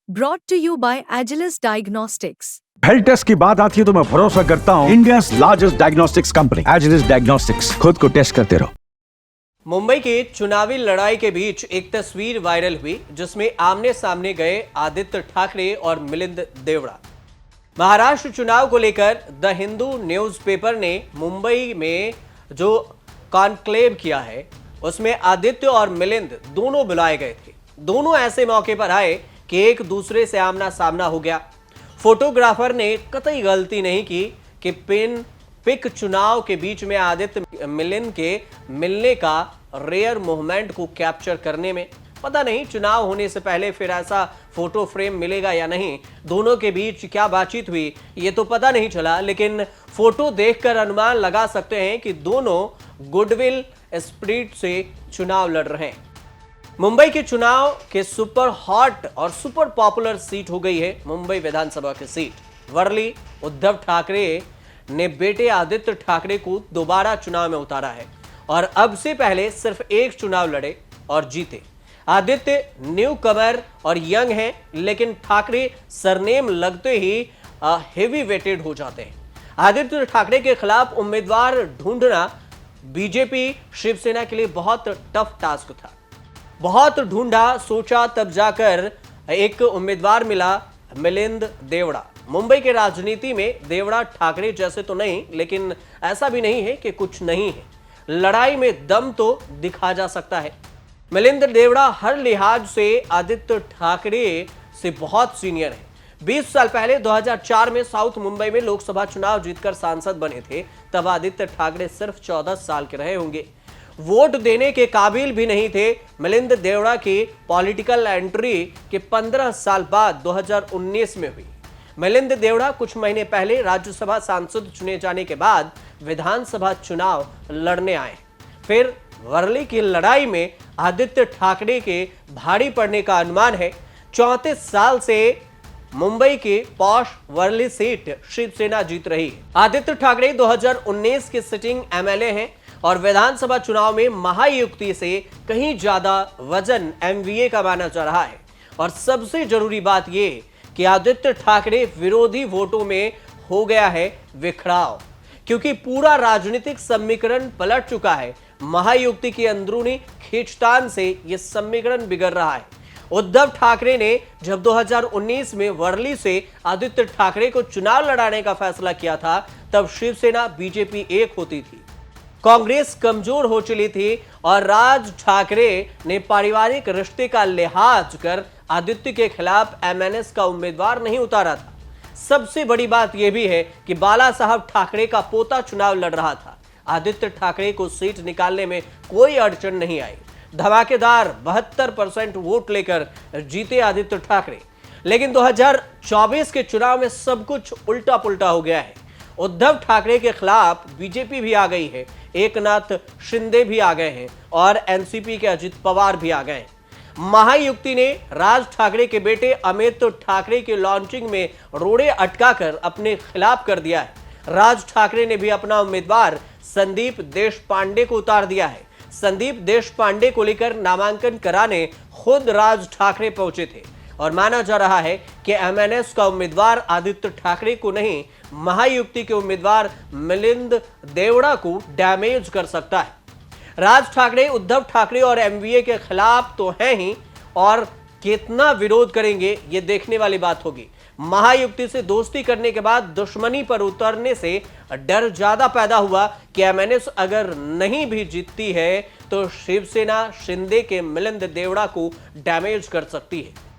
Brought to you by Agilus Diagnostics. Health test की बात आती है तो मैं भरोसा करता हूँ India's largest diagnostics company Agilus Diagnostics. खुद को टेस्ट करते रहो। मुंबई की चुनावी लड़ाई के बीच एक तस्वीर वायरल हुई जिसमें आमने सामने गए आदित्य ठाकरे और मिलिंद देवड़ा। महाराष्ट्र चुनाव को लेकर द हिंदू न्यूज़पेपर ने मुंबई में जो कॉन्क्लेव किया है उसमें आदित्य और मिलिंद दोनों बुलाए गए थे। दोनों ऐसे मौके पर आए कि एक दूसरे से आमना सामना हो गया। फोटोग्राफर ने कतई गलती नहीं की कि पिक चुनाव के बीच में आदित्य मिलिंद के मिलने का रेयर मोमेंट को कैप्चर करने में। पता नहीं चुनाव होने से पहले फिर ऐसा फोटो फ्रेम मिलेगा या नहीं, दोनों के बीच क्या बातचीत हुई ये तो पता नहीं चला, लेकिन फोटो देखकर अनुमान लगा सकते हैं कि दोनों गुडविल स्पिरिट से चुनाव लड़ रहे हैं। मुंबई के चुनाव के सुपर हॉट और सुपर पॉपुलर सीट हो गई है मुंबई विधानसभा की सीट। वर्ली उद्धव ठाकरे ने बेटे आदित्य ठाकरे को दोबारा चुनाव में उतारा है और अब से पहले सिर्फ एक चुनाव लड़े और जीते। आदित्य न्यू कमर और यंग हैं, लेकिन ठाकरे सरनेम लगते ही हेवी वेटेड हो जाते हैं। आदित्य ठाकरे के खिलाफ उम्मीदवार ढूंढना बीजेपी शिवसेना के लिए बहुत टफ टास्क था। बहुत ढूंढा, सोचा, तब जाकर एक उम्मीदवार मिला, मिलिंद देवड़ा। मुंबई के राजनीति में देवड़ा ठाकरे जैसे तो नहीं, लेकिन ऐसा भी नहीं है कि कुछ नहीं है। लड़ाई में दम तो दिखा जा सकता है। मिलिंद देवड़ा हर लिहाज से आदित्य ठाकरे से बहुत सीनियर है। 20 साल पहले 2004 में साउथ मुंबई में लोकसभा चुनाव जीतकर सांसद बने थे। तब आदित्य ठाकरे सिर्फ 14 साल के रहे होंगे, वोट देने के काबिल भी नहीं थे। मिलिंद देवड़ा की पॉलिटिकल एंट्री के 15 साल बाद 2019 में हुई। मिलिंद देवड़ा कुछ महीने पहले राज्यसभा सांसद चुने जाने के बाद विधानसभा चुनाव लड़ने आए। फिर वर्ली की लड़ाई में आदित्य ठाकरे के भारी पड़ने का अनुमान है। 34 साल से मुंबई की पॉश वर्ली सीट शिवसेना जीत रही है। आदित्य ठाकरे 2019 के सिटिंग एमएलए हैं और विधानसभा चुनाव में महायुक्ति से कहीं ज्यादा वजन एमवीए का माना जा रहा है। और सबसे जरूरी बात यह कि आदित्य ठाकरे विरोधी वोटों में हो गया है बिखराव, क्योंकि पूरा राजनीतिक समीकरण पलट चुका है। महायुक्ति की अंदरूनी खींचतान से यह समीकरण बिगड़ रहा है। उद्धव ठाकरे ने जब 2019 में वर्ली से आदित्य ठाकरे को चुनाव लड़ाने का फैसला किया था, तब शिवसेना बीजेपी एक होती थी, कांग्रेस कमजोर हो चली थी और राज ठाकरे ने पारिवारिक रिश्ते का लिहाज कर आदित्य के खिलाफ एमएनएस का उम्मीदवार नहीं उतारा था। सबसे बड़ी बात यह भी है कि बाला साहब ठाकरे का पोता चुनाव लड़ रहा था। आदित्य ठाकरे को सीट निकालने में कोई अड़चन नहीं आई। धमाकेदार 72% वोट लेकर जीते आदित्य ठाकरे। लेकिन 2024 के चुनाव में सब कुछ उल्टा पुल्टा हो गया है। उद्धव ठाकरे के खिलाफ बीजेपी भी आ गई है, एकनाथ शिंदे भी आ गए हैं और एनसीपी के अजित पवार भी आ गए हैं। महायुक्ति ने राज ठाकरे के बेटे अमित ठाकरे के लॉन्चिंग में रोड़े अटकाकर अपने खिलाफ कर दिया है। राज ठाकरे ने भी अपना उम्मीदवार संदीप देशपांडे को उतार दिया है। संदीप देशपांडे को लेकर नामांकन कराने खुद राज ठाकरे पहुंचे थे और माना जा रहा है कि एमएनएस का उम्मीदवार आदित्य ठाकरे को नहीं, महायुक्ति के उम्मीदवार मिलिंद देवड़ा को डैमेज कर सकता है। राज ठाकरे उद्धव ठाकरे और एमवीए के खिलाफ तो हैं ही, और कितना विरोध करेंगे ये देखने वाली बात होगी। महायुक्ति से दोस्ती करने के बाद दुश्मनी पर उतरने से डर ज्यादा पैदा हुआ कि एमएनएस अगर नहीं भी जीतती है तो शिवसेना शिंदे के मिलिंद देवड़ा को डैमेज कर सकती है।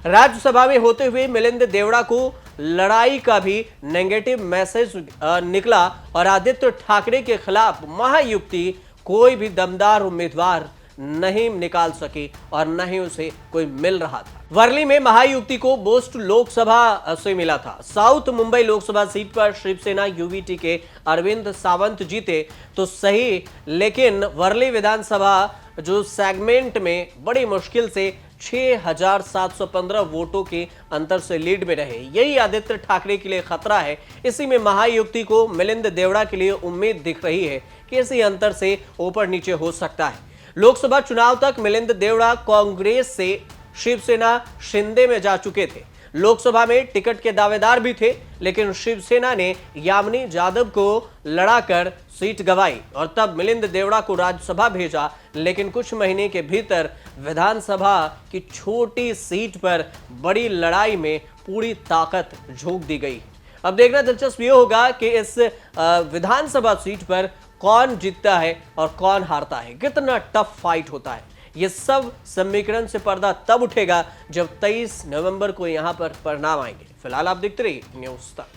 राज्यसभा में होते हुए मिलिंद देवड़ा को लड़ाई का भी नेगेटिव मैसेज निकला और आदित्य ठाकरे के खिलाफ महायुक्ति कोई भी दमदार उम्मीदवार नहीं निकाल सकी और न ही उसे कोई मिल रहा था। वर्ली में महायुक्ति को बोस्ट लोकसभा से मिला था। साउथ मुंबई लोकसभा सीट पर शिवसेना यूवीटी के अरविंद सावंत जीते तो सही, लेकिन वर्ली विधानसभा जो सेगमेंट में बड़ी मुश्किल से 6,715 वोटों के अंतर से लीड में रहे। यही आदित्य ठाकरे के लिए खतरा है। इसी में महायुक्ति को मिलिंद देवड़ा के लिए उम्मीद दिख रही है कि इसी अंतर से ऊपर नीचे हो सकता है। लोकसभा चुनाव तक मिलिंद देवड़ा कांग्रेस से शिवसेना शिंदे में जा चुके थे। लोकसभा में टिकट के दावेदार भी थे, लेकिन शिवसेना ने यामिनी यादव को लड़ाकर सीट गंवाई और तब मिलिंद देवड़ा को राज्यसभा भेजा। लेकिन कुछ महीने के भीतर विधानसभा की छोटी सीट पर बड़ी लड़ाई में पूरी ताकत झोंक दी गई। अब देखना दिलचस्प ये होगा कि इस विधानसभा सीट पर कौन जीतता है और कौन हारता है, कितना टफ फाइट होता है। ये सब समीकरण से पर्दा तब उठेगा जब 23 नवंबर को यहां पर परिणाम आएंगे। फिलहाल आप देखते रहिए न्यूज़ तक।